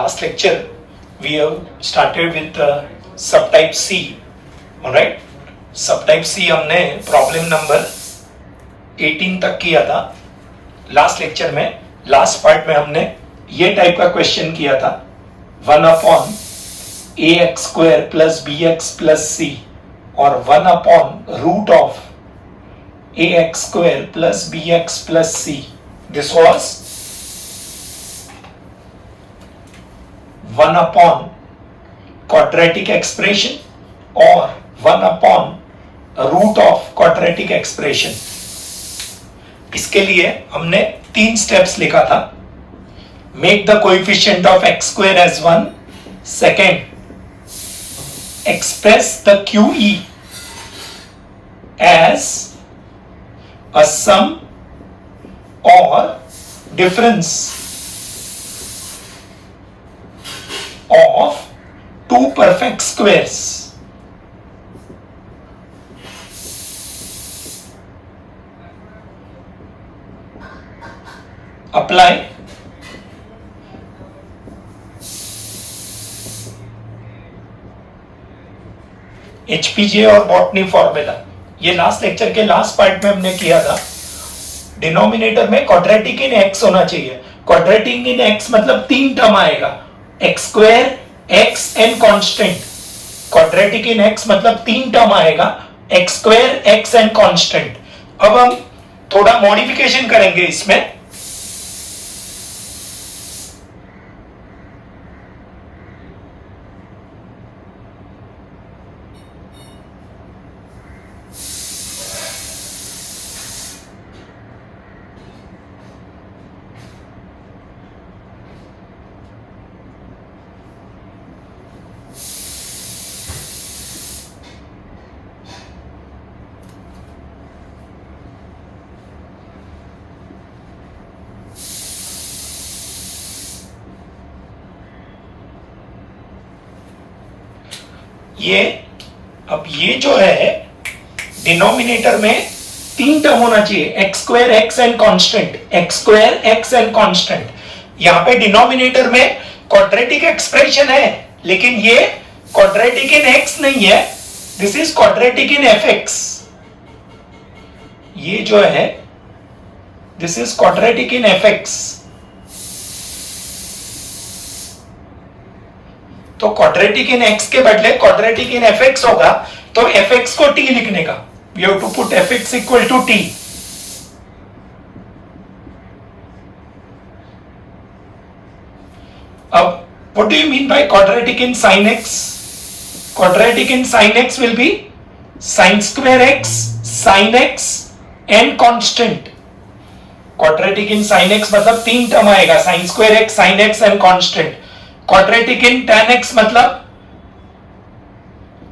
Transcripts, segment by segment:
last lecture we have started with subtype C. Alright, subtype C हमने problem number 18 तक किया था last lecture में. लास्ट पार्ट में हमने ये टाइप का क्वेश्चन किया था 1/ax² plus bx plus c और 1/√of ax² plus bx plus c. This was 1/ quadratic expression or 1/√of quadratic expression. इसके लिए हमने 3 स्टेप्स लिखा था. Make the coefficient of x² as 1. Second, express the QE as a sum or difference of two perfect squares. Apply HPJ और botany formula. ये last lecture के last part में हमने किया था. डिनोमिनेटर में क्वाड्रेटिक इन x होना चाहिए. क्वाड्रेटिक इन x मतलब 3 टर्म आएगा, x² x and constant. Quadratic in x मतलब 3 टर्म आएगा, x² x एंड कांस्टेंट. अब हम थोड़ा मॉडिफिकेशन करेंगे इसमें. ये जो है डिनोमिनेटर में 3 टर्म होना चाहिए, x² x and constant, x² x and constant. यहां पे डिनोमिनेटर में क्वाड्रेटिक एक्सप्रेशन है, लेकिन ये क्वाड्रेटिक इन x नहीं है. This is quadratic in fx. ये जो है this is quadratic in fx. तो क्वाड्रेटिक इन x के बदले क्वाड्रेटिक इन fx होगा, तो fx को t लिखने का. We have to put fx equal to t. अब what do you mean by quadratic in sin x? Quadratic in sin x will be sin² x, sin x and constant. Quadratic in sin x मतलब 3 term आएगा, sin² x, sin x and constant. Quadratic in tan x मतलब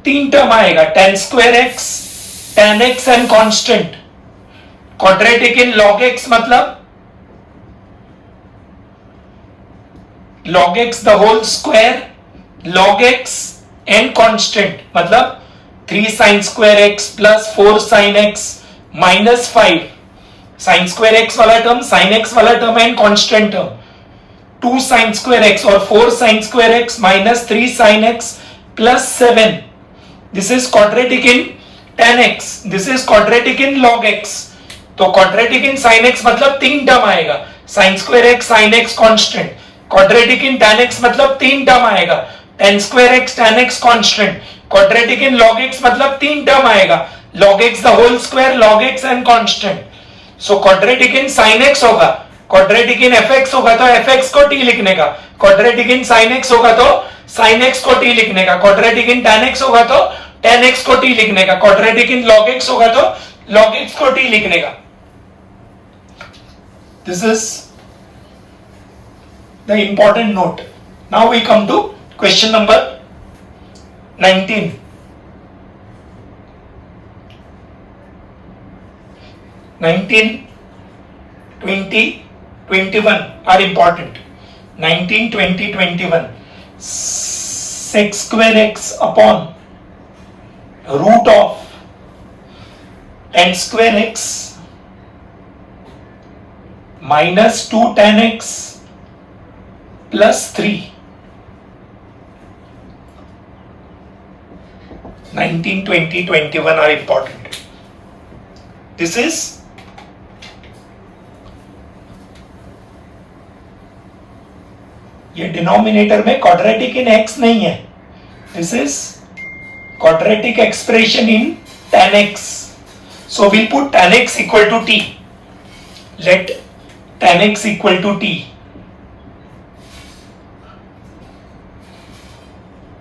3 term आएगा, tan² x, tan x and constant. Quadratic in log x मतलब log x the whole square, log x and constant मतलब 3 sin² x plus 4 sin x minus 5. sin² x वाला term, sin x वाला term and constant term. 2 sin² x और 4 sin² x minus 3 sin x plus 7. This is quadratic in tan x. This is quadratic in log x. तो quadratic in sin x मतलब 3 term आएगा, sin² x, sin x constant. Quadratic in tan x मतलब 3 term आएगा, tan² x, tan x constant. Quadratic in log x मतलब 3 term आएगा, log x the whole square, log x and constant. So quadratic in sin x होगा, quadratic in fx होगा तो fx को t लिखने का. क्वाड्रेटिक इन sin x होगा तो sin x को t लिखने का. क्वाड्रेटिक इन tan x होगा तो tan x को t लिखने का. क्वाड्रेटिक इन log x होगा तो log x को t लिखने का. This is the important note. Now we come to question number 19. 19, 20, 21 are important. 19, 20, 21. sec² x upon root of tan² x minus 2 tan x plus 3 19, 20, 21 are important. This is ये denominator में quadratic in x नहीं है. This is quadratic expression in tan x. So we'll put tan x equal to t. Let tan x equal to t.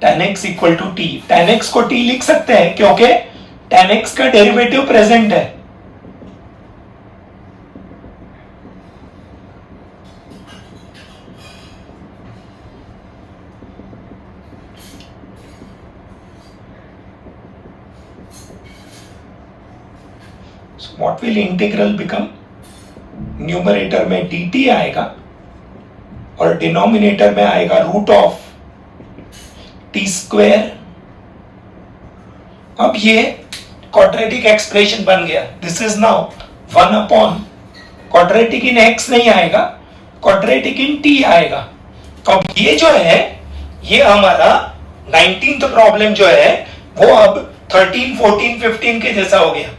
tan x equal to t. tan x को t लिख सकते हैं क्योंकि tan x का derivative present है. So what will integral become? Numerator में dt आएगा और डिनोमिनेटर में आएगा रूट ऑफ टी स्क्वेयर. अब ये क्वाड्रेटिक एक्सप्रेशन बन गया. This is now 1 upon quadratic in x नहीं आएगा, क्वाड्रेटिक इन t आएगा. अब ये जो है ये हमारा 19th प्रॉब्लम जो है वो अब 13, 14, 15 के जैसा हो गया.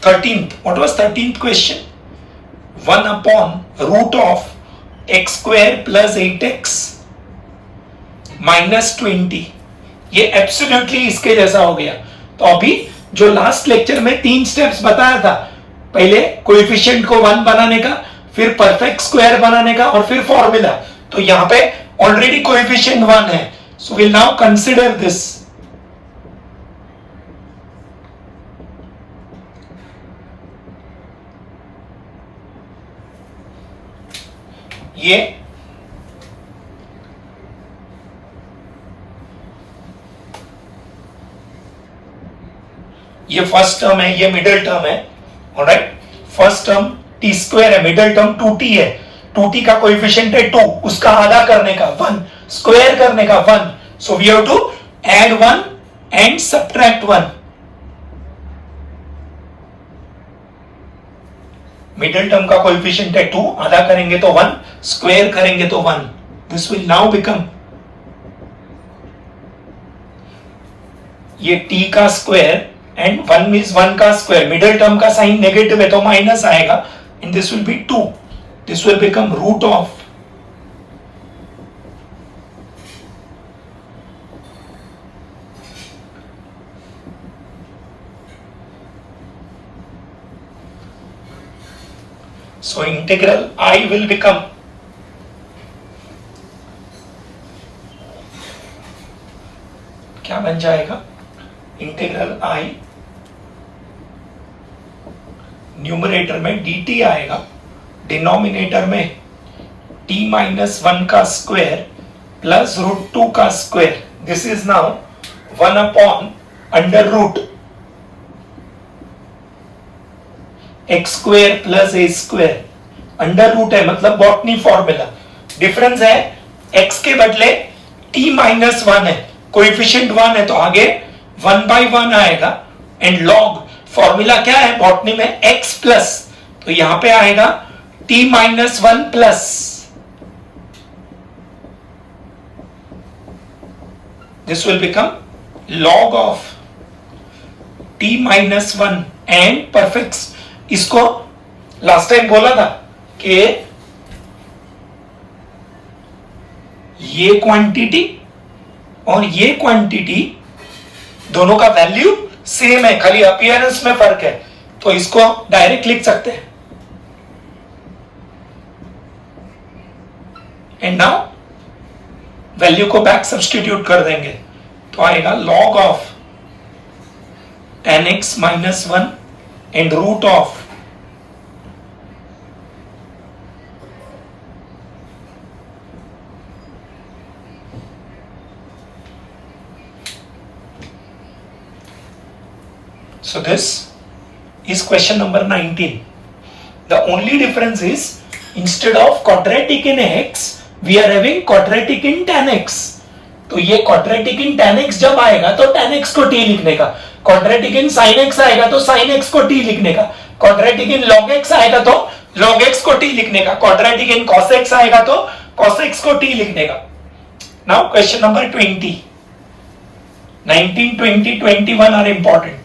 13th, what was 13th question? 1 upon root of x square plus 8x minus 20. ये एब्सोल्युटली इसके जैसा हो गया. तो अभी जो लास्ट लेक्चर में 3 स्टेप्स बताया था, पहले कोएफिशिएंट को 1 बनाने का, फिर परफेक्ट स्क्वायर बनाने का और फिर फॉर्मूला. तो यहां पे ऑलरेडी कोएफिशिएंट 1 है. So will now consider this. ये फर्स्ट टर्म है, ये मिडिल टर्म है. Alright, first term T square है, मिडिल टर्म 2t है. 2t का कोएफिशिएंट है 2, उसका आधा करने का 1, स्क्वायर करने का 1. So we have to add 1 and subtract 1. Middle term का कोएफिशिएंट है 2, आधा करेंगे तो 1, स्क्वायर करेंगे तो 1. दिस विल नाउ बिकम ये t का स्क्वायर एंड 1 मीन्स 1 का स्क्वायर. मिडिल टर्म का साइन नेगेटिव है तो माइनस आएगा and this will be 2. This will become root of so integral I will become क्या बन जाएगा? इंटीग्रल I न्यूमरेटर में dt आएगा, डिनोमिनेटर में t माइनस 1 का स्क्वायर प्लस रूट 2 का square. This is now 1 upon under root x square plus A square. Under root है मतलब बॉटनी फॉर्मूला. डिफरेंस है x के बदले t माइनस 1 है, कोएफिशिएंट 1 है तो आगे 1 by 1 आएगा. एंड लॉग फॉर्मूला क्या है बॉटनी में? x प्लस, तो यहां पे आएगा t minus 1 plus. This will become log of t minus 1 and perfect. इसको लास्ट टाइम बोला था कि ये क्वांटिटी और ये क्वांटिटी दोनों का वैल्यू सेम है, खाली अपीयरेंस में फर्क है. तो इसको डायरेक्ट लिख सकते हैं. एंड नाउ वैल्यू को बैक सब्स्टिट्यूट कर देंगे तो आएगा log of tan x minus 1 and root of so this is question number 19. The only difference is instead of quadratic in x we are having quadratic in tan x. तो ये quadratic in tan x जब आएगा तो tan x को t लिखने का, quadratic in sin x आएगा तो sin x को t लिखने का, quadratic in log x आएगा तो log x को t लिखने का, quadratic in cos x आएगा तो cos x को t लिखने का. Now question number 20. 19, 20, 21 are important.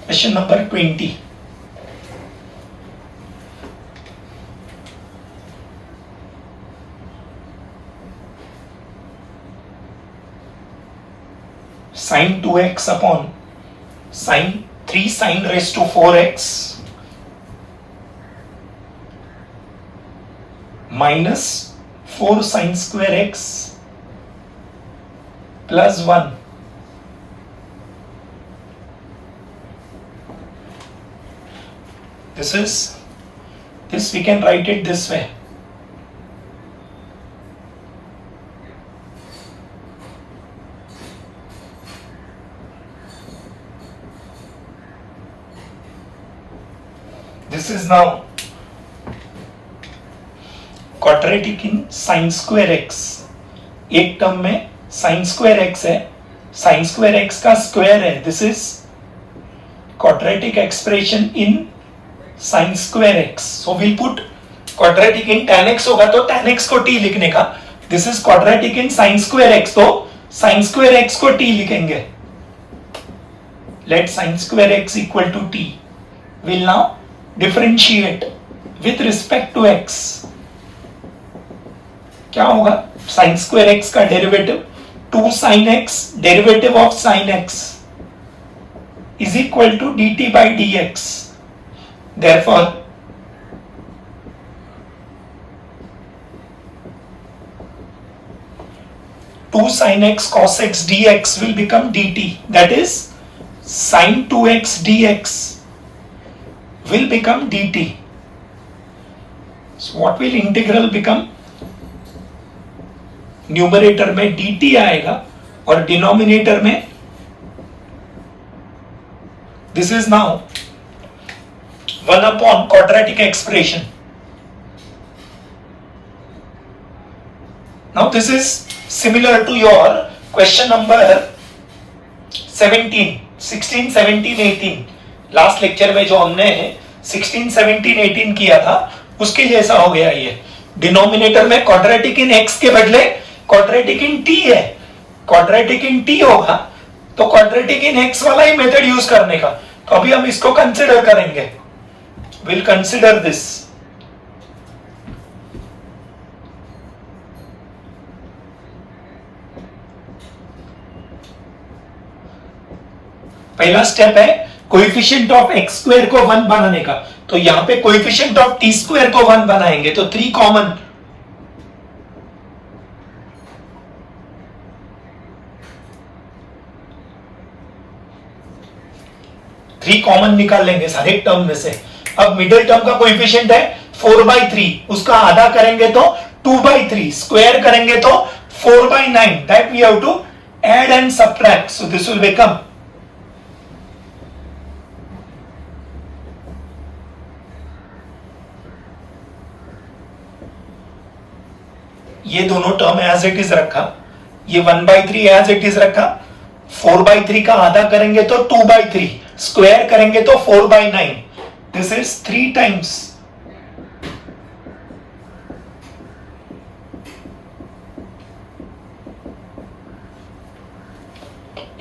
Question number 20. Sin 2x upon sin 3 sin raised to 4x minus 4 sin square x plus 1 this we can write it this way. This is now quadratic in sin square x. एक term में sin square x है, sin square x का square है. This is quadratic expression in sin square x. So we'll put quadratic in tan x होगा तो tan x को t लिखने का. This is quadratic in sin square x तो sin square x को t लिखेंगे. Let sin square x equal to t. We'll now differentiate with respect to x. क्या होगा? sin square x का derivative 2 sin x derivative of sin x is equal to dt by dx. Therefore, two sin x cos x dx will become dt. That is sin 2x dx will become dt. So what will integral become? Numerator में dt आएगा और denominator में this is now 1 upon quadratic expression. Now this is similar to your question number 17, 16, 17, 18. Last lecture में जो हमने 16, 17, 18 किया था उसके जैसा हो गया ये. डिनोमिनेटर में क्वाड्रेटिक इन x के बदले क्वाड्रेटिक इन t है. क्वाड्रेटिक इन t होगा तो क्वाड्रेटिक इन x वाला ही मेथड यूज करने का. तो अभी हम इसको कंसिडर करेंगे. Will consider this. पहला स्टेप है कोएफिशिएंट ऑफ x स्क्वायर को 1 बनाने का. तो यहां पे कोएफिशिएंट ऑफ t स्क्वायर को 1 बनाएंगे तो 3 कॉमन. कॉमन निकाल लेंगे सारे टर्म में से. अब मिडिल टर्म का कोएफिशिएंट है 4/3. उसका आधा करेंगे तो 2/3. स्क्वायर करेंगे तो 4/9. That we have to add and subtract. So this will become ये दोनों टर्म एज इट इज रखा. ये 1/3 एज इट इज रखा. 4/3 का आधा करेंगे तो 2/3. स्क्वायर करेंगे तो 4/9. This is 3 times.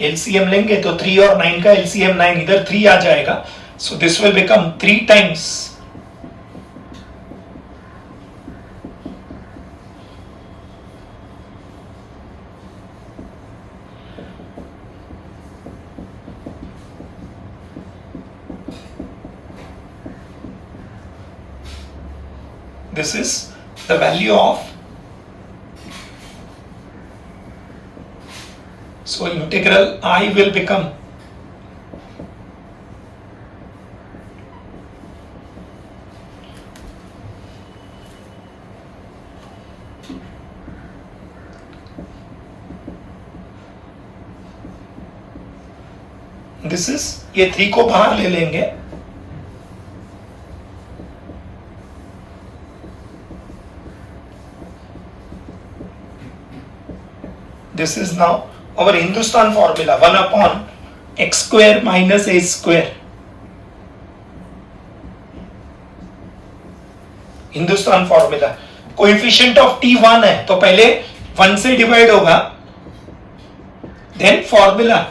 एलसीएम लेंगे तो 3 और 9 का एलसीएम 9. इधर 3 आ जाएगा. सो this will become 3 times. This is the value of, so integral I will become this is, ये 3 को बाहर ले लेंगे. This is now our Hindustan formula 1 upon x square minus a square. Hindustan formula. Coefficient of t 1 है तो पहले 1 से divide होगा, then formula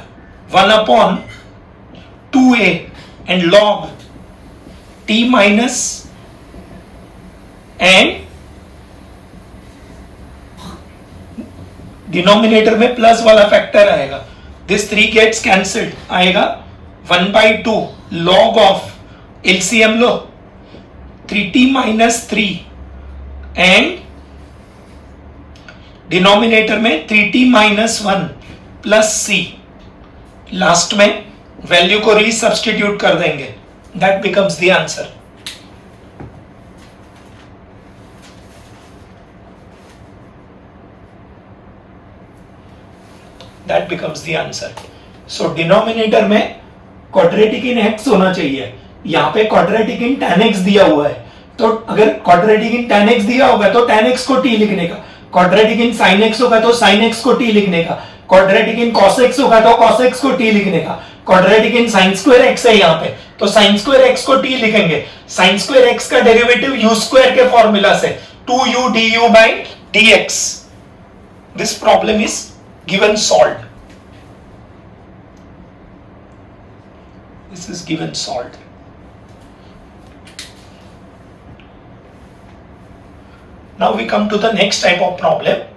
1/2a and log t minus and denominator में प्लस वाला फैक्टर आएगा, दिस 3 गेट्स कैंसिल्ड, आएगा 1/2 log of LCM लो 3t माइनस 3 एंड डिनोमिनेटर में 3t minus 1 plus c, last में वैल्यू को रीसब्स्टिट्यूट कर देंगे, that becomes the answer. That becomes the answer. So denominator में quadratic in x होना चाहिए, यहाँ पे quadratic in tan x दिया हुआ है, तो अगर quadratic in tan x दिया होगा तो tan x को t लिखने का, quadratic in sin x होगा तो sin x को t लिखने का, quadratic in cos x होगा तो cos x को t लिखने का, quadratic in sin square x है यहाँ पे तो sin square x को t लिखेंगे, sin square x का डेरिवेटिव u square के फॉर्मूला से 2u du by dx. This problem is given solved. This is given solved. Now we come to the next type of problem.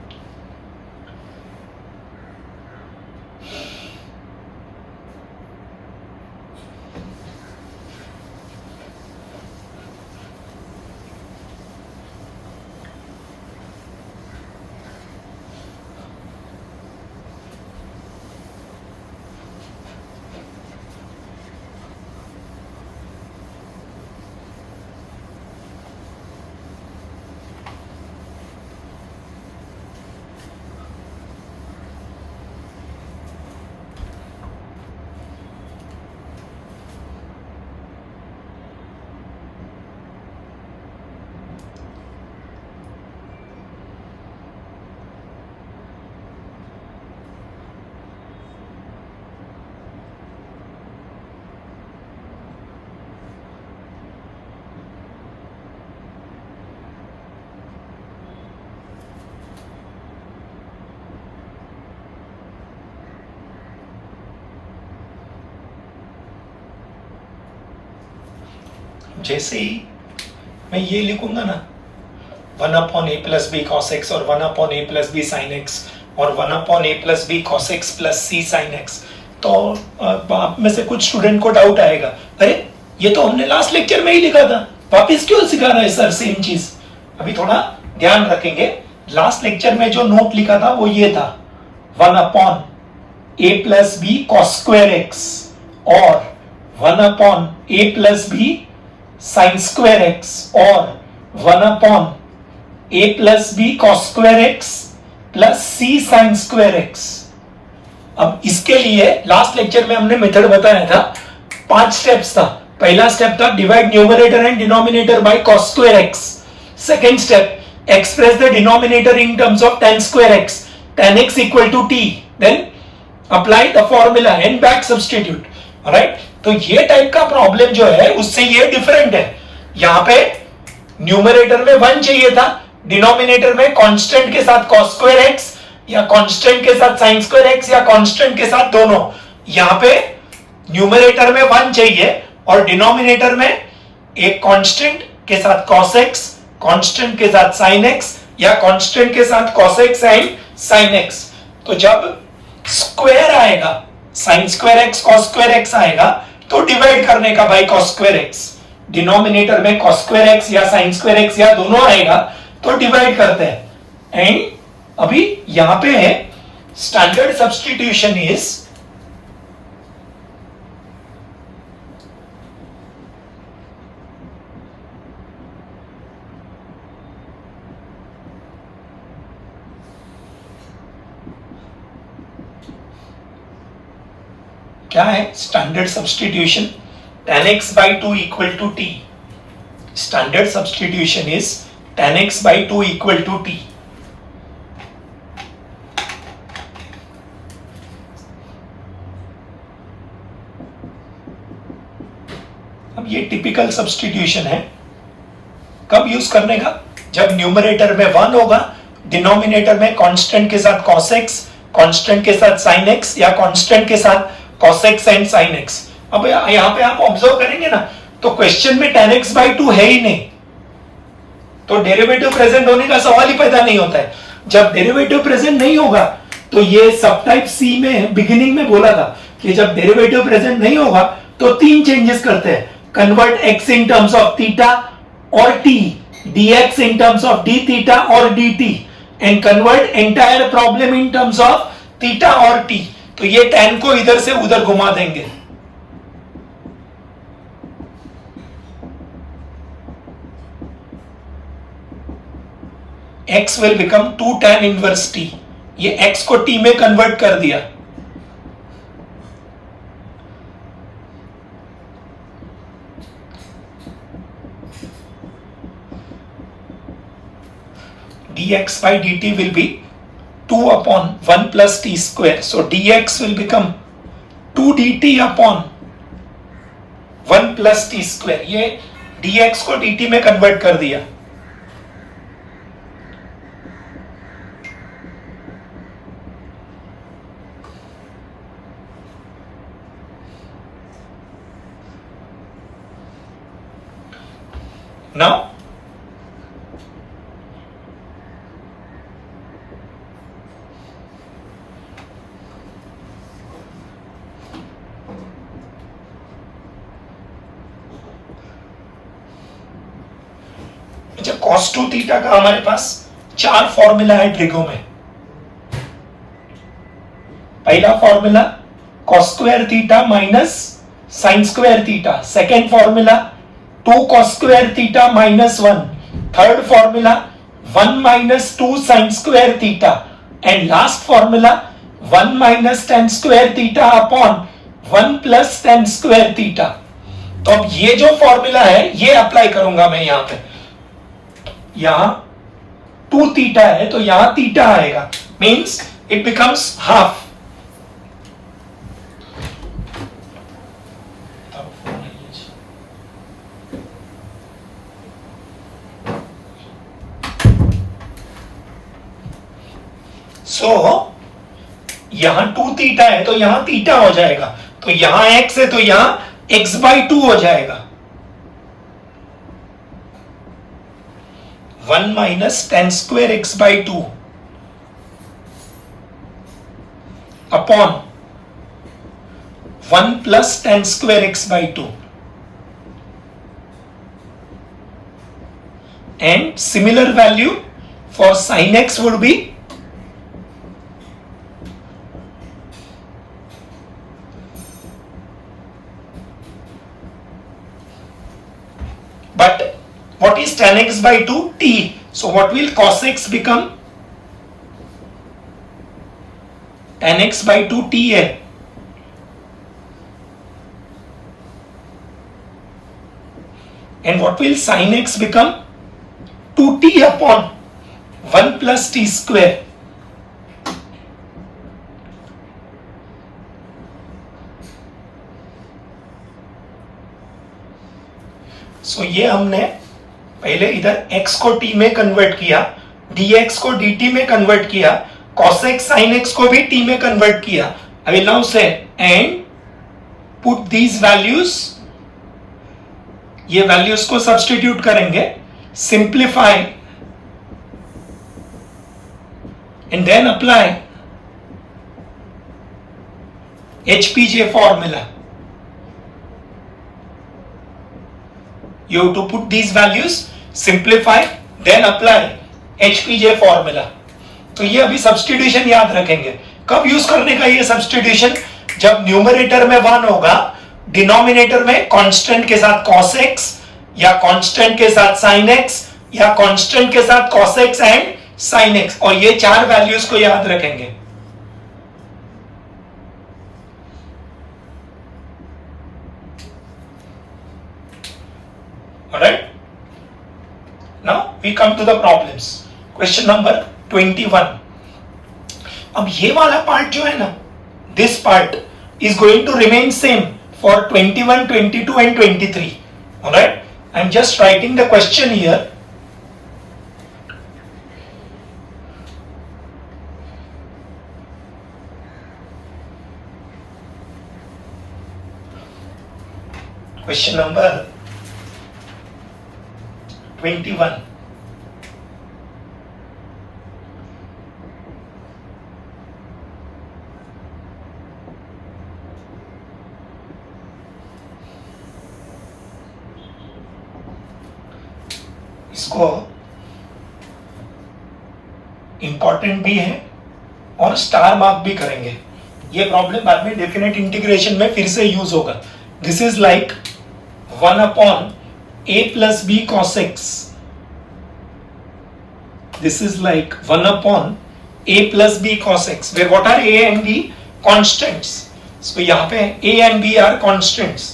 जैसे ही मैं ये लिखूंगा ना 1/a plus b cos x और 1/a plus b sign x और 1/a plus b cos x plus c sine x, तो आप में से कुछ स्टूडेंट को डाउट आएगा, अरे ये तो हमने लास्ट लेक्चर में ही लिखा था, वापिस क्यों सिखा रहा है सर सेम चीज. अभी थोड़ा ध्यान रखेंगे, लास्ट लेक्चर में जो नोट लिखा था वो ये था 1/a plus b cos square x और 1/a plus b sine square x और 1/a plus b cos square x plus c sine square x. अब इसके लिए लास्ट लेक्चर में हमने मेथड बताया था, 5 स्टेप्स था. पहला स्टेप था divide numerator and denominator by cos square x. Second step express the denominator in terms of tan square x, tan x equal to t, then apply the formula and back substitute. Right, तो ये type का problem जो है उससे ये different है. यहां पे न्यूमरेटर में 1 चाहिए था, डिनोमिनेटर में कांस्टेंट के साथ cos स्क्वायर x या कांस्टेंट के साथ sin स्क्वायर x या कांस्टेंट के साथ दोनों. यहां पे न्यूमरेटर में 1 चाहिए और डिनोमिनेटर में एक कांस्टेंट के साथ cos x, कांस्टेंट के साथ sin x या कांस्टेंट के साथ cos x and sin x. तो जब स्क्वायर आएगा, sin square x cos square x आएगा तो डिवाइड करने का by cos square x. Denominator में cos स्क्वायर x या sin स्क्वायर x या दोनों आएगा तो डिवाइड करते हैं. एंड अभी यहां पे है स्टैंडर्ड सब्स्टिट्यूशन इज क्या है standard substitution, tan x by 2 equal to t. Standard substitution is tan x by 2 equal to t. अब ये टिपिकल सब्स्टिट्यूशन है. कब यूज करने का? जब न्यूमरेटर में 1 होगा, डिनोमिनेटर में कांस्टेंट के साथ cos x, कांस्टेंट के साथ sin x या कांस्टेंट के साथ cos x and sin x। अब यहाँ पे आप ऑब्जर्व करेंगे ना, तो क्वेश्चन में tan x by 2 है ही नहीं, तो डेरिवेटिव प्रेजेंट होने का सवाल ही पैदा नहीं होता है। जब डेरिवेटिव प्रेजेंट नहीं होगा तो ये सब टाइप सी में बिगिनिंग में बोला था कि जब डेरिवेटिव प्रेजेंट नहीं होगा तो 3 चेंजेस करते हैं, convert x in terms of theta और t, dx in terms of d theta or dt, and convert entire problem in terms of theta or t। तो ये tan को इधर से उधर घुमा देंगे। x will become 2 tan inverse t, ये x को t में कन्वर्ट कर दिया। dx by dt will be 2 upon 1 plus t square, so dx will become 2 dt upon 1 plus t square, ये dx को dt में कन्वर्ट कर दिया। Now cos 2 थीटा का हमारे पास 4 फॉर्मूला है ट्रिगो में। पहला formula cos square theta minus sin square theta, second formula 2 cos square theta minus 1, third formula 1 minus 2 sin square theta, and last formula 1 minus tan square theta upon 1 plus tan square theta. तो अब ये जो formula है ये apply करूंगा मैं यहां पे। यहां 2 थीटा है तो यहां थीटा आएगा, मींस इट बिकम्स हाफ। सो यहां 2 थीटा है तो यहां थीटा हो जाएगा, तो यहां x है तो यहां x by 2 हो जाएगा। 1 minus tan square x by 2 upon 1 plus tan square x by 2, and similar value for sin x would be but what is tan x by 2? T. So what will cos x become? Tan x by 2 t है। And what will sin x become? 2t upon 1 plus t square। So ये हमने पहले इधर x को t में convert किया, dx को dt में कन्वर्ट किया, cos x sin x को भी t में कन्वर्ट किया। I will now say and put these values, ये वैल्यूज को सब्स्टिट्यूट करेंगे, simplify and then apply HPJ formula. You have to put these values, simplify, then apply HPJ formula। तो ये अभी सब्स्टिट्यूशन याद रखेंगे। कब यूज करने का ये सब्स्टिट्यूशन? जब न्यूमरेटर में 1 होगा, डिनोमिनेटर में कांस्टेंट के साथ cos x या कांस्टेंट के साथ sin x या कांस्टेंट के साथ cos x and sin x, और ये 4 वैल्यूज को याद रखेंगे। Alright? Now we come to the problems. Question number 21. अब ये वाला पार्ट जो है ना, this part is going to remain same for 21, 22 and 23. Alright? I am just writing the question here question number 21. इसको इंपॉर्टेंट भी है और स्टार मार्क भी करेंगे. ये प्रॉब्लम बाद में डेफिनेट इंटीग्रेशन में फिर से यूज होगा. This is like 1 upon a plus b cos x. This is like 1 upon a plus b cos x, where what are a and b? Constants. So यहाँ पे a and b are constants.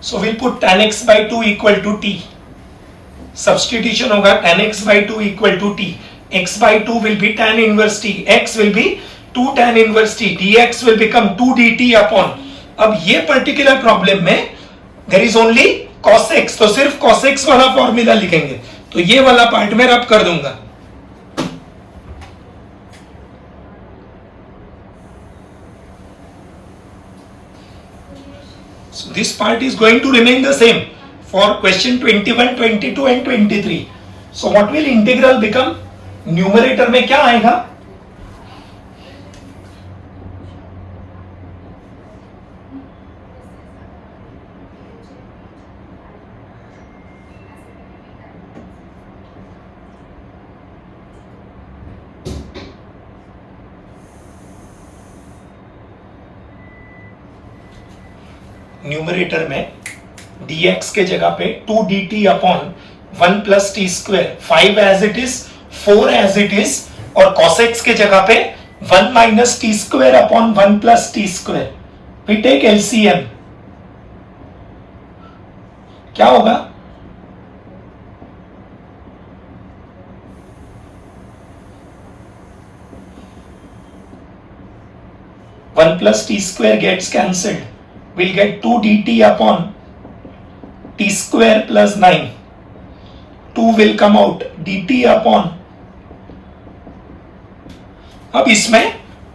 So we'll put tan x by 2 equal to t. Substitution होगा tan x by 2 equal to t. X by 2 will be tan inverse t. X will be 2 tan inverse t. dx will become 2 dt upon. अब ये particular problem में there is only cos x, तो सिर्फ cos x वाला formula लिखेंगे. तो ये वाला पार्ट में रब कर दूंगा. So this part is going to remain the same for question 21, 22 and 23. So what will integral become? Numerator में क्या आएगा? न्यूमरेटर में dx के जगह पे 2 dt upon 1 plus t square, 5 as it is, 4 as it is, और cos x के जगह पे 1 minus t square upon 1 plus t square. We take LCM. क्या होगा? One plus t square gets cancelled. We'll get 2 dt upon t square plus 9. 2 will come out dt upon. अब इसमें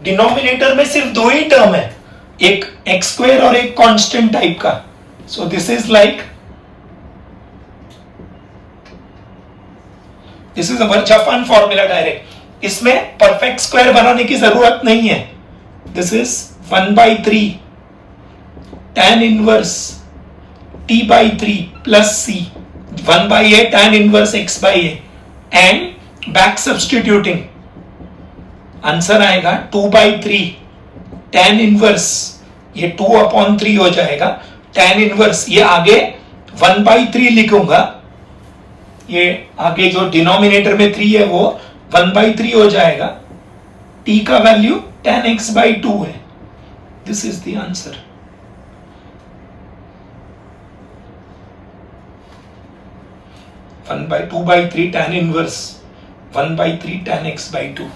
denominator में सिर्फ दो ही टर्म है, एक x स्क्वायर और एक कांस्टेंट टाइप का. So this is like, this is our Japan formula direct. इसमें परफेक्ट स्क्वायर बनाने की जरूरत नहीं है. This is 1/3 tan inverse t by 3 plus c, 1/a tan inverse x by a, and back substituting answer आएगा 2/3 tan inverse, ये 2 upon 3 हो जाएगा. tan inverse, ये आगे 1/3 लिखूंगा, ये आगे जो डिनोमिनेटर में 3 है वो 1/3 हो जाएगा. t का वैल्यू tan x by 2 है. This is the answer. 2/3 tan inverse 1/3 tan x by 2.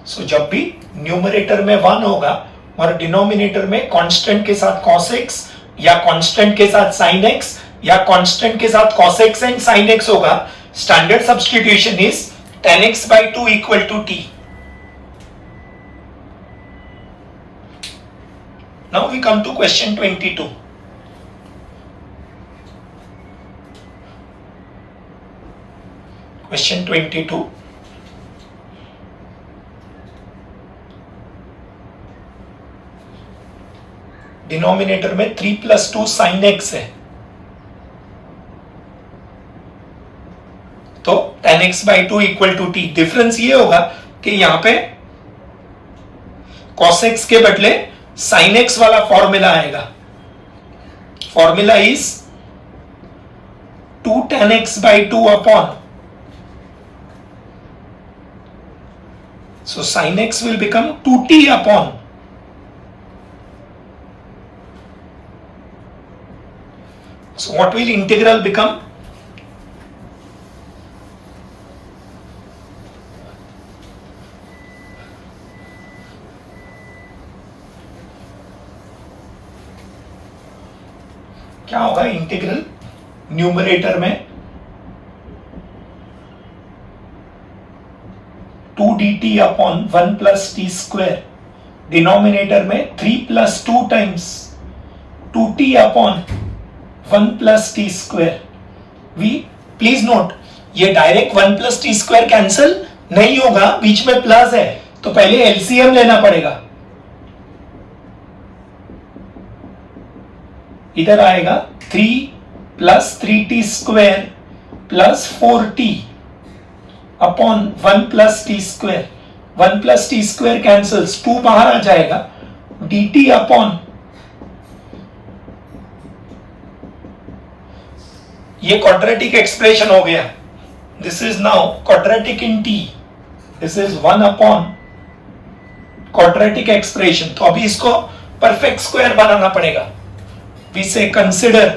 So जब भी न्यूमरेटर में 1 होगा और डिनोमिनेटर में कांस्टेंट के साथ cos x या कांस्टेंट के साथ sin x या कांस्टेंट के साथ cos x and sin x होगा, standard substitution is tan x by 2 equal to t. Now we come to question 22. Question 22. Denominator में 3 plus 2 sin x है, तो tan x by 2 equal to t. Difference ये होगा कि यहां पे cos x के बदले sin x वाला फॉर्मूला आएगा. Formula is 2 tan x by 2 upon, so sin x will become 2t upon. So what will integral become? क्या होगा इंटीग्रल न्यूमरेटर में 2dt upon 1 plus t square, denominator में 3 plus 2 times 2t upon 1 plus t square. We please note, ये direct 1 plus t square cancel नहीं होगा, बीच में plus है तो पहले एलसीएम लेना पड़ेगा। इधर आएगा 3 plus 3t square plus 4t upon 1 plus t square. 1 plus t square cancels, 2 बाहर आ जाएगा, dt अपॉन ये क्वाड्रेटिक एक्सप्रेशन हो गया। This is now quadratic in t, this is 1 upon quadratic expression. तो अभी इसको परफेक्ट स्क्वायर बनाना पड़ेगा। वी से consider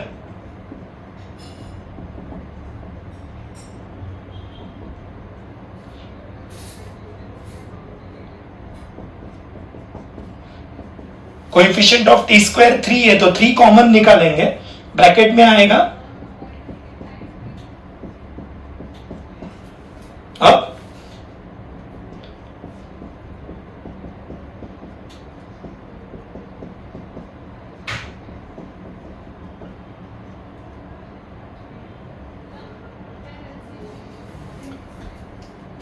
coefficient of T square 3 है तो 3 कॉमन निकालेंगे, ब्रैकेट में आएगा अब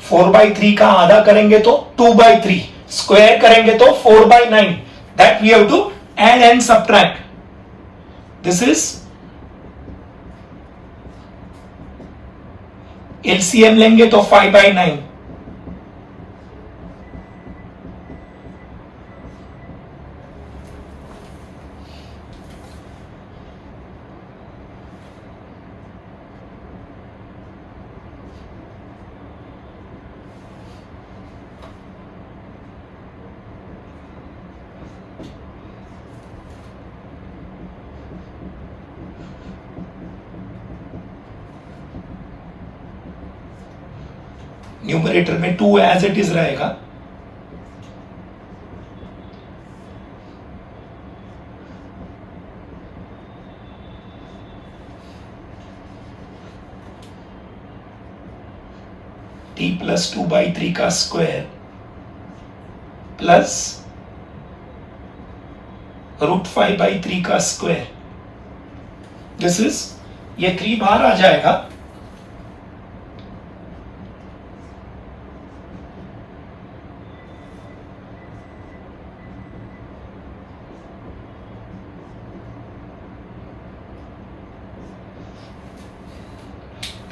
4/3 का आधा करेंगे तो 2/3, स्क्वायर करेंगे तो 4/9। That we have to add and subtract. This is LCM लेंगे तो 5/9। न्यूमरेटर में 2 एज इट इज रहेगा, t प्लस 2/3 का स्क्वायर प्लस √5/3 का स्क्वायर। दिस इज, ये 3 बाहर आ जाएगा,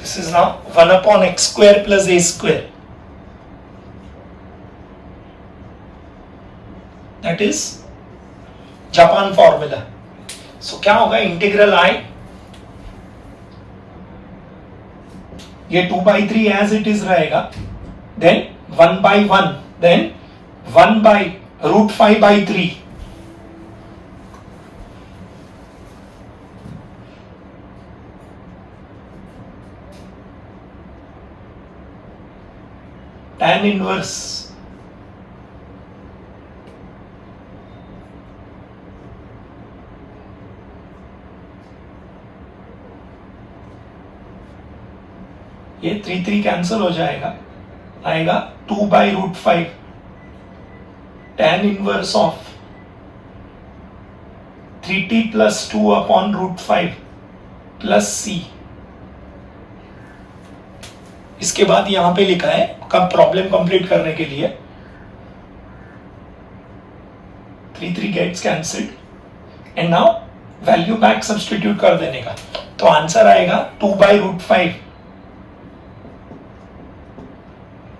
this is now 1 upon x square plus a square, that is Japan formula. So क्या होगा इंटीग्रल आई, ये 2/3 एज इट इज रहेगा, देन 1/1, देन 1/√5/3, tan इनवर्स ये 3 कैंसिल हो जाएगा, आएगा 2/√5 tan inverse of 3t plus 2 upon √5 plus c। इसके बाद यहां पे लिखा है कब प्रॉब्लम कंप्लीट करने के लिए 3 gets cancelled and now value back substitute कर देने का, तो आंसर आएगा 2/√5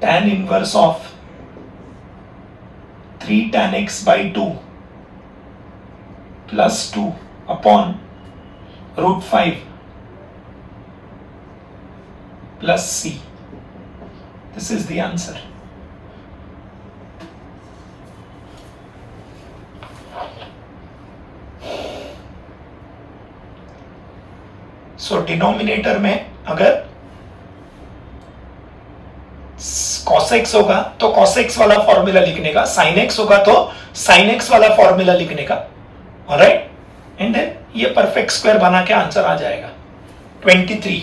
tan inverse of 3 tan x/2 plus 2 upon √5 plus c। This is the answer. So denominator में अगर cos x होगा तो cos x वाला फॉर्मूला लिखने का, sin x होगा तो sin x वाला फॉर्मूला लिखने का, ऑलराइट। एंड देन ये परफेक्ट स्क्वायर बना के आंसर आ जाएगा 23।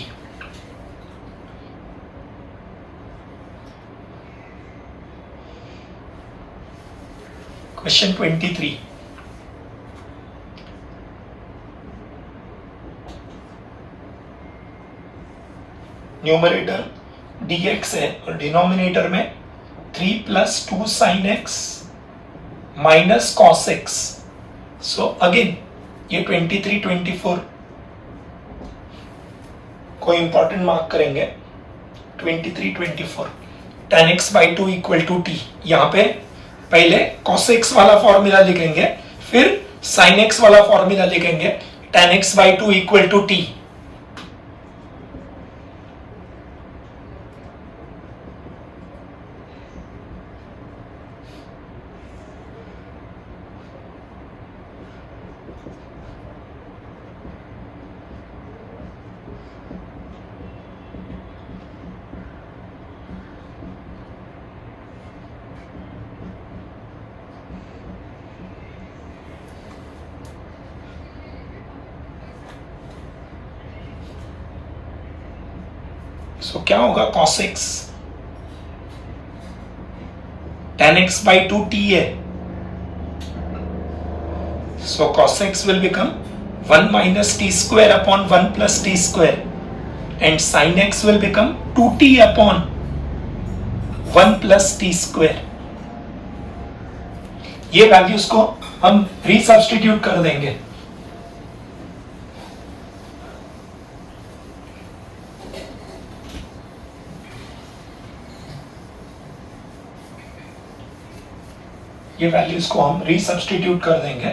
क्वेश्चन 23, न्यूमरेटर dx है और डिनोमिनेटर में 3 plus 2 sine x minus cos x. So again ये 23, 24 को इंपॉर्टेंट मार्क करेंगे। 23, 24 tan x by 2 equal to t। यहाँ पे पहले cos x वाला फॉर्मूला लिखेंगे, फिर sin x वाला फॉर्मूला लिखेंगे, tan x by 2 equal to t। So क्या होगा, cos x tan x by 2 t है। सो cos x will become 1 minus t square upon 1 plus t square and sin x will become 2t upon 1 plus t square। ये values को हम resubstitute कर देंगे। ये values को हम रीसब्स्टिट्यूट कर देंगे।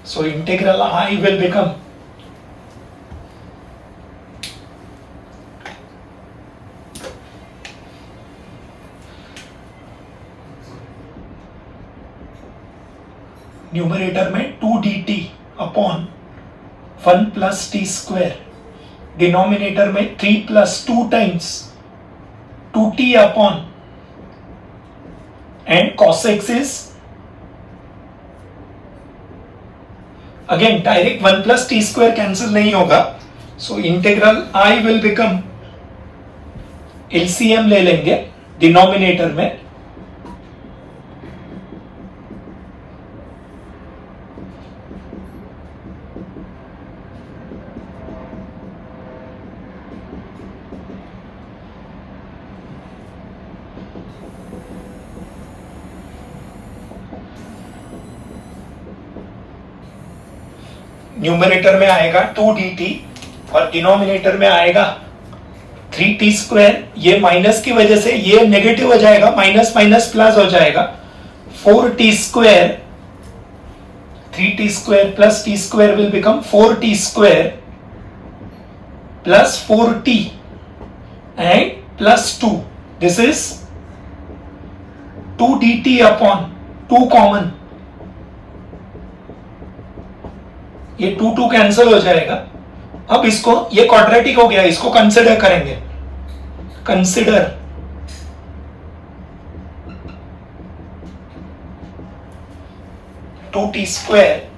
So integral I will become numerator में 2 dt upon 1 plus t square, denominator में 3 plus 2 times 2t upon and cos x is again direct 1 plus t square cancel नहीं होगा। So integral I will become, LCM ले लेंगे denominator में, numerator में आएगा 2 dt और डिनोमिनेटर में आएगा 3t स्क्वायर। ये माइनस की वजह से ये नेगेटिव हो जाएगा, माइनस माइनस प्लस हो जाएगा। 4t square, 3t square plus t square will become 4t square plus 4t and plus 2। This is 2 dt upon 2 common, ये 2 कैंसिल हो जाएगा। अब इसको, ये क्वाड्रेटिक हो गया, इसको कंसिडर करेंगे। कंसिडर टू टी स्क्वायर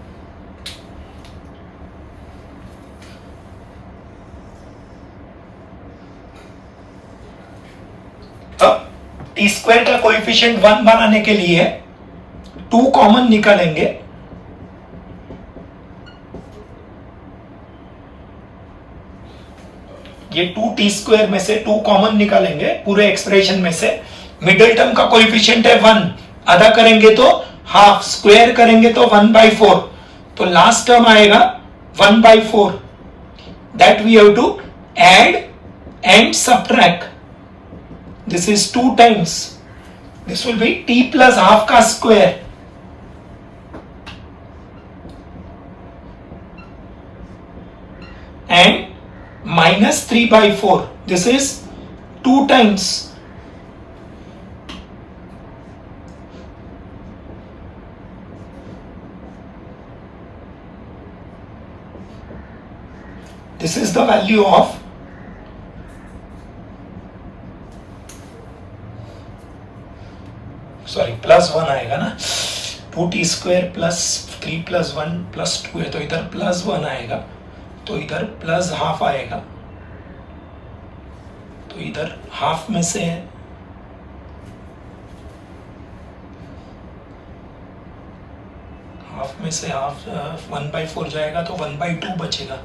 अब टी स्क्वायर का कोएफिशिएंट 1 बनाने के लिए 2 कॉमन निकालेंगे। ये 2t स्क्वायर में से 2 कॉमन निकालेंगे पूरे एक्सप्रेशन में से। मिडिल टर्म का कोएफिशिएंट है 1, आधा करेंगे तो हाफ, स्क्वायर करेंगे तो 1/4, तो लास्ट टर्म आएगा 1/4। That we have to add and subtract. This is 2 times, this will be t plus half का square and minus 3/4. This is 2 times this is the value of plus 1 आएगा ना, 2t² plus 3 plus 1 plus 2 है, तो इधर plus 1 आएगा, तो इधर plus half आएगा, तो इधर हाफ में से हाफ 1/4 जाएगा, तो 1/2 बचेगा।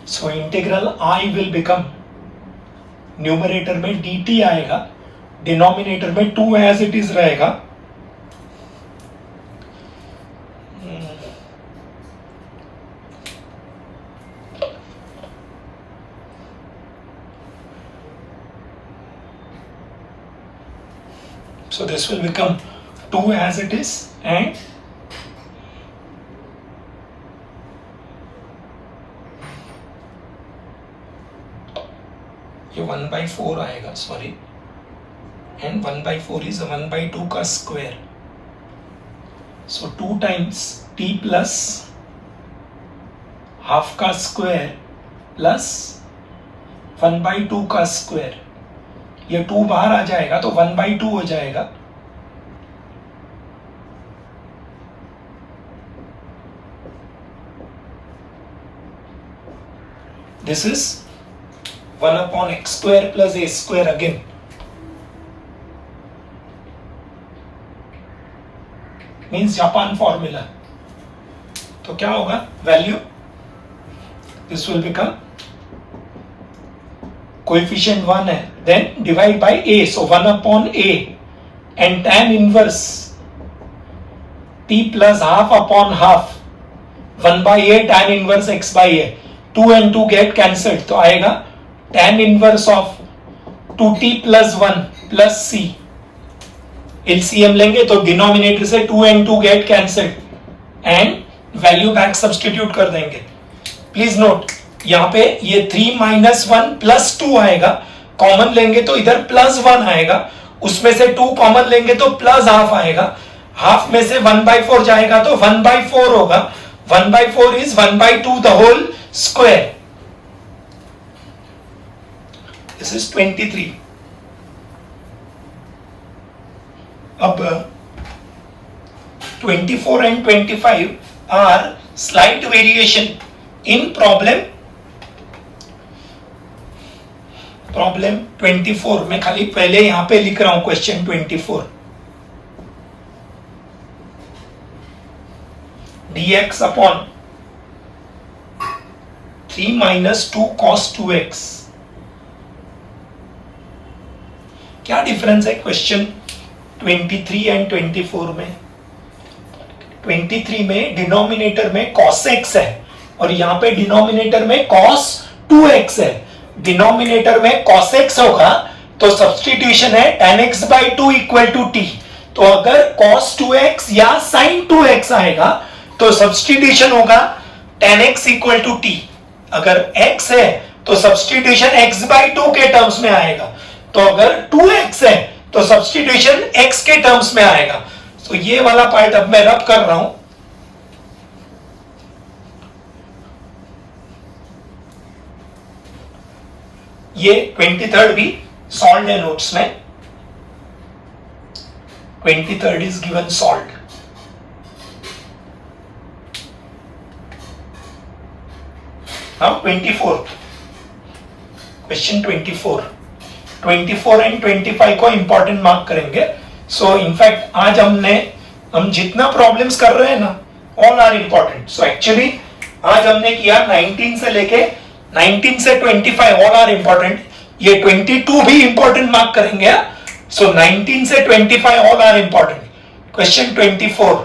So integral I will become, numerator में dt आएगा, डिनोमिनेटर में 2 एज इट इज रहेगा, so this will become 2 as it is and ये 1/4 आएगा, सॉरी, एंड 1/4 इज 1/2 का स्क्वायर, सो 2 टाइम्स t प्लस हाफ का स्क्वायर प्लस 1/2 का स्क्वायर, ये 2 बाहर आ जाएगा तो 1/2 हो जाएगा, this is 1/x² plus a² again. Means Japan formula, तो क्या होगा value, this will become, coefficient 1 है, then divide by a, so 1/a and tan inverse t plus half upon half 1/a tan inverse x by a, 2 and 2 get cancelled, तो आएगा tan inverse of 2t plus 1 plus c, LCM लेंगे तो denominator से 2 and 2 get cancelled and value back substitute कर देंगे। Please note, यहाँ पे ये 3 minus 1 plus 2 आएगा, कॉमन लेंगे तो इधर प्लस 1 आएगा, उसमें से 2 कॉमन लेंगे तो प्लस हाफ आएगा, हाफ में से 1/4 जाएगा तो 1/4 होगा, 1/4 is 1/2 the whole square, this is 23. अब 24 and 25 are slight variation in problem 24, मैं खाली पहले यहां पे लिख रहा हूं question 24, dx upon 3 minus 2 cos 2x, क्या डिफरेंस है क्वेश्चन 23 एंड 24 में? 23 में डिनोमिनेटर में cos x है और यहां पे डिनोमिनेटर में cos 2x है, डिनोमिनेटर में cos x होगा तो सब्स्टिट्यूशन है tan x by 2 equal to t, तो अगर cos 2x या sin 2x आएगा तो सब्स्टिट्यूशन होगा tan x equal to t, अगर x है तो सब्स्टिट्यूशन x by 2 के टर्म्स में आएगा, तो अगर 2x है तो सब्स्टिट्यूशन x के टर्म्स में आएगा। तो ये वाला पार्ट अब मैं रब कर रहा हूं, ये 23rd भी सॉल्व है नोट्स में, 23rd is given solve. Now 24th question 24 and 25 को इंपॉर्टेंट मार्क करेंगे। सो इनफैक्ट आज हम जितना प्रॉब्लम्स कर रहे हैं ना, all are important. So actually आज हमने किया 19 से लेके 19 से 25 ऑल आर इंपॉर्टेंट, ये 22 भी इंपॉर्टेंट मार्क करेंगे। सो 19 से 25 all are important. Question 24,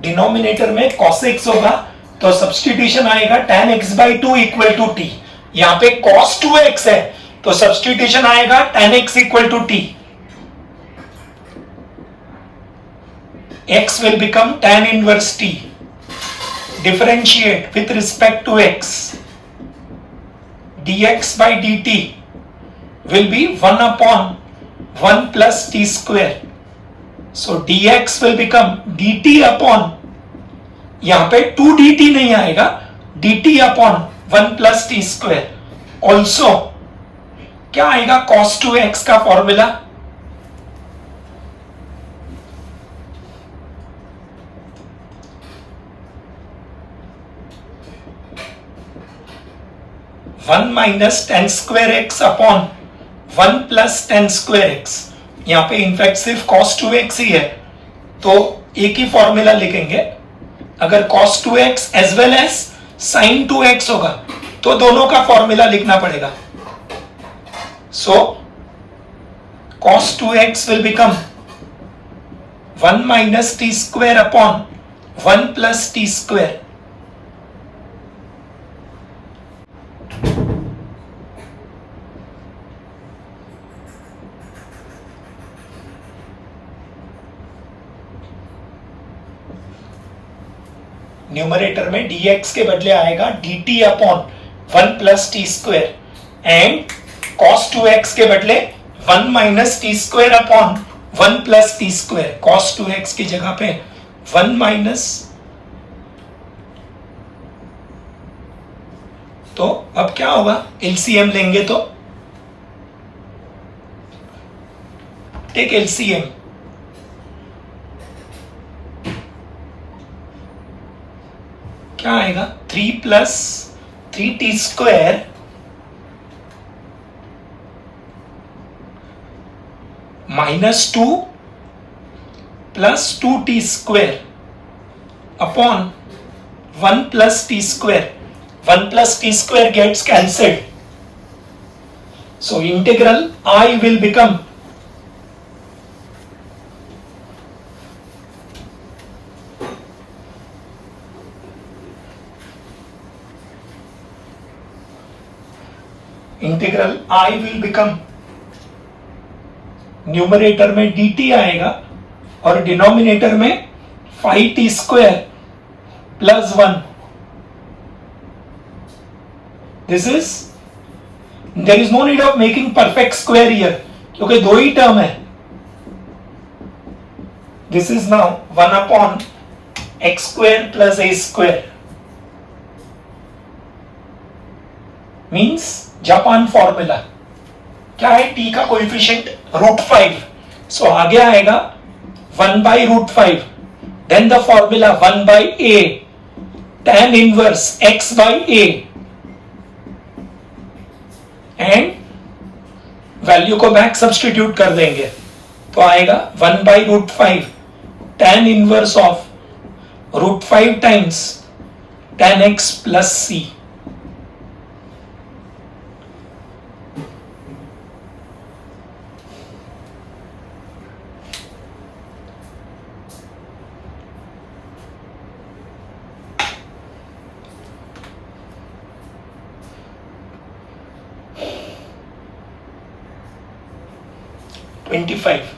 denominator में cos x होगा, तो सब्सटीट्यूशन आएगा tan x by two equal to t. यहां पे cos 2x है तो सब्सटीट्यूशन आएगा tan x equal to t. x will become tan inverse t. Differentiate with respect to x. dx by dt will be 1 upon 1 plus t square. So dx will become dt upon, यहां पे 2 dt नहीं आएगा, dt upon 1 plus t square. Also क्या आएगा cos 2x का formula? One minus ten square x upon 1 plus ten square x. यहां पे in fact सिर्फ cos 2x ही है तो एक ही फॉर्मूला लिखेंगे। अगर cos 2x as well as sin 2x होगा तो दोनों का फॉर्मूला लिखना पड़ेगा। So cos 2x will become 1 minus t square upon 1 plus t square. Numerator में dx के बदले आएगा dt upon 1 plus t square and cos 2x के बदले 1 minus t square upon 1 plus t square. cos 2x की जगह पे 1 minus, तो अब क्या होगा एलसीएम लेंगे तो टेक एलसीएम, क्या आएगा 3 plus 3t square minus 2 plus 2t square upon 1 plus t square. 1 plus t square gets cancelled, so integral I will become integral I will become, numerator में dt आएगा और डिनोमिनेटर में 5t square plus 1। This is, there is no need of making perfect square here क्योंकि दो ही term है। This is now 1 upon x square plus a square means Japan formula क्या है, t का कोएफिशिएंट √5, सो आगे आएगा 1 by √5, then the formula 1 by a tan inverse x by a and value को बैक सब्स्टिट्यूट कर देंगे तो आएगा 1 by √5 tan inverse of √5 times tan x plus c। $25।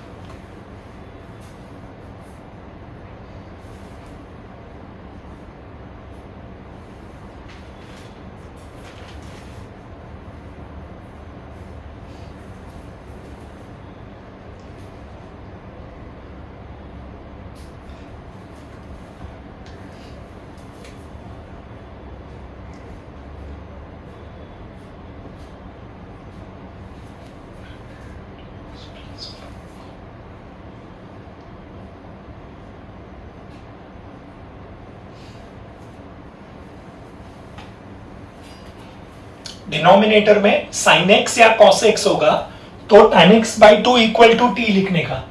Denominator में sin x या cos x होगा तो tan x by two equal to t लिखने का।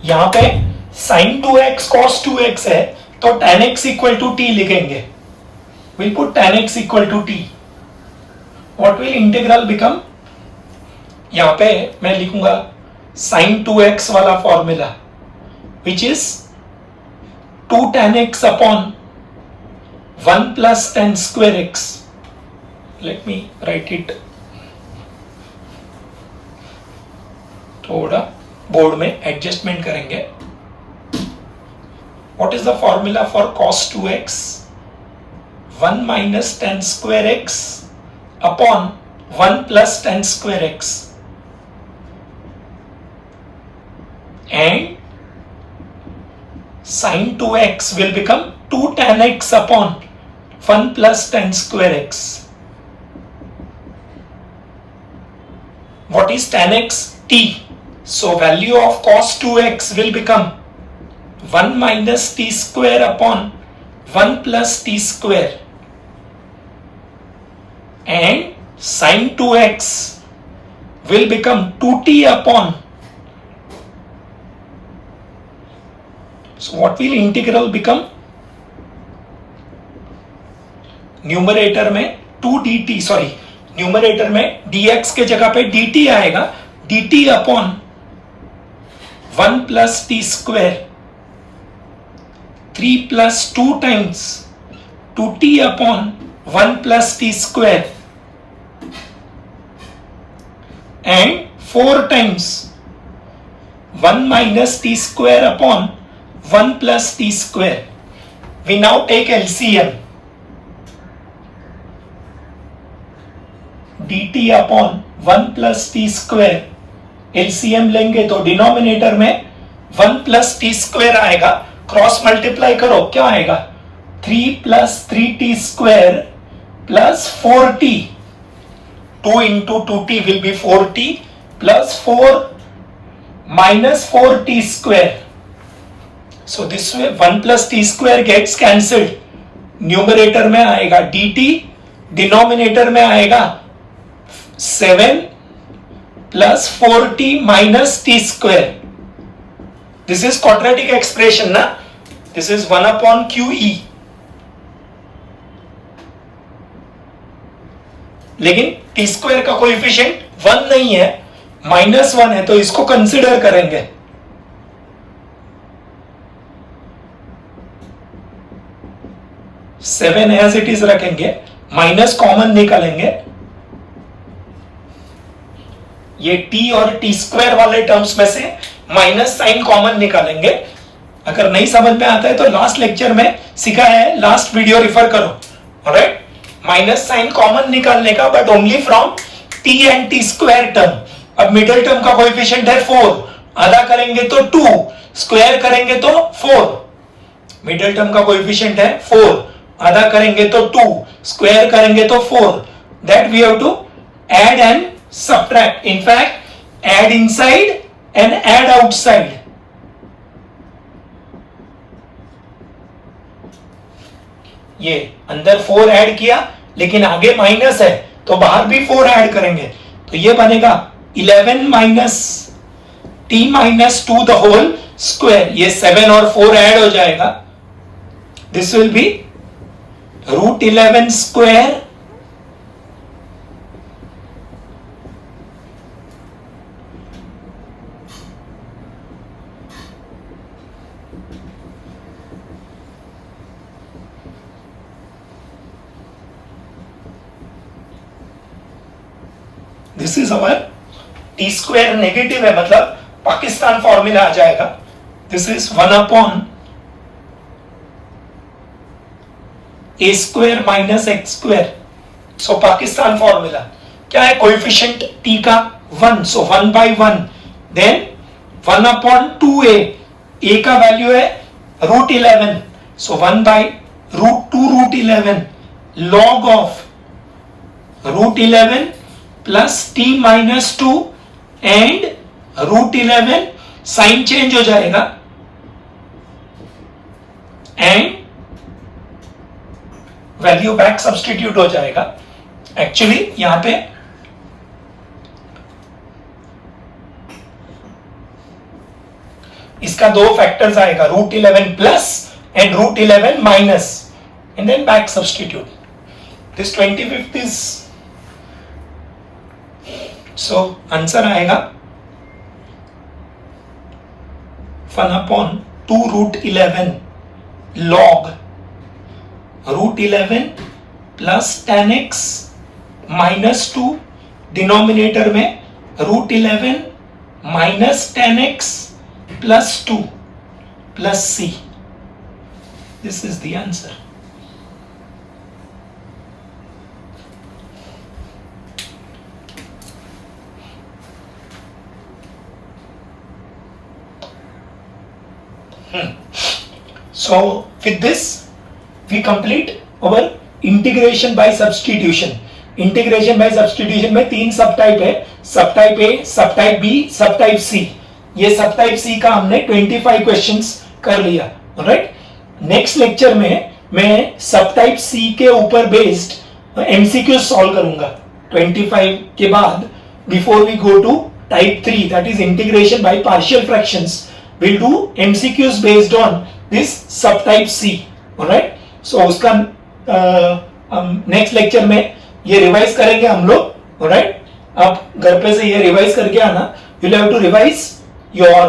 यहां पे sin 2x cos 2x है तो tan x equal to t लिखेंगे। we'll put tan x equal to t. what will integral become, यहां पे मैं लिखूंगा sin 2x वाला formula which is 2 tan x upon 1 plus tan square x. Let me write it. थोड़ा board में adjustment करेंगे. What is the formula for cos 2x? 1 minus tan square x upon 1 plus tan square x. And sin 2x will become 2 tan x upon 1 plus tan square x. What is tan x? T. So value of cos 2x will become 1 minus t square upon 1 plus t square, and sin 2x will become 2t upon. So what will integral become? Numerator में 2 dt, sorry numerator में dx के जगह पे dt आएगा, dt upon 1 plus t square, 3 plus 2 times 2t upon 1 plus t square, and 4 times 1 minus t square upon 1 plus t square. We now take LCM. dt upon 1 plus t square. LCM लेंगे तो denominator में 1 plus t square आएगा, cross multiply करो क्या आएगा? 3 plus 3t square plus 4t. 2 into 2t will be 4t plus 4 minus 4t square. So this way 1 plus t square gets cancelled. Numerator में आएगा dt, denominator में आएगा 7 plus 4t minus t square. This is quadratic expression ना? This is 1 upon QE. लेकिन t square का coefficient 1 नहीं है, -1 है, तो इसको कंसिडर करेंगे. सेवन एज इट इज रखेंगे, माइनस कॉमन निकालेंगे. ये t और t स्क्वायर वाले टर्म्स में से माइनस साइन कॉमन निकालेंगे. अगर नहीं समझ में आता है तो लास्ट लेक्चर में सिखाया है, लास्ट वीडियो रिफर करो. ऑलराइट, माइनस साइन कॉमन निकालने का, but only from t and t square term. अब मिडिल टर्म का कोएफिशिएंट है 4, आधा करेंगे तो 2, स्क्वायर करेंगे तो 4. मिडिल टर्म का कोएफिशिएंट है 4, आधा करेंगे तो 2, स्क्वायर करेंगे तो 4. That we have to add and subtract. In fact, add inside and add outside. ये अंदर 4 ऐड किया, लेकिन आगे माइनस है तो बाहर भी 4 ऐड करेंगे, तो ये बनेगा 11 minus t minus 2 the whole square. ये 7 और 4 ऐड हो जाएगा. This will be root 11 square this is our t square negative है, मतलब पाकिस्तान फॉर्मूला आ जाएगा. This is 1 upon a square minus x square. So Pakistan formula क्या है? कोएफिशिएंट टी का 1, so 1 by 1, then 1 upon 2a. A का वैल्यू है root 11, so 1 by root 2 root 11 log of root 11 plus t minus 2 and root 11. Sign change हो जाएगा and value back substitute हो जाएगा. Actually यहां पे इसका 2 फैक्टर्स आएगा, root 11 plus and root 11 minus, and then back substitute. This 25th is, so answer आएगा 1 upon 2 root 11 log √11 plus tan x minus 2, denominator में √11 minus tan x plus 2 plus c. This is the answer. So with this we complete our integration by substitution. Integration by substitution में 3 सब type है, सब type A, सब type B, सब type सी. ये सब type सी का हमने 25 क्वेश्चंस कर लिया. ऑलराइट, नेक्स्ट लेक्चर में मैं सब टाइप सी के ऊपर बेस्ड एमसीक्यू सॉल्व करूंगा 25 के बाद. Before we go to type 3 that is integration by partial fractions, we'll do MCQs based on this subtype C. Alright, so उसका नेक्स्ट लेक्चर में ये रिवाइज करेंगे हम लोग. Alright, आप घर पे से ये रिवाइज करके आना. You'll have to revise your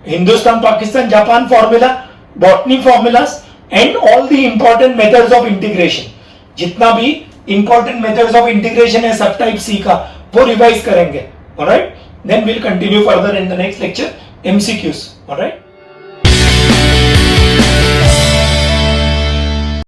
Hindustan, Pakistan, Japan formula, botany formulas and all the important methods of integration. जितना भी important methods of integration है subtype C का वो रिवाइज करेंगे. Alright, then we'll continue further in the next lecture. MCQs. All right.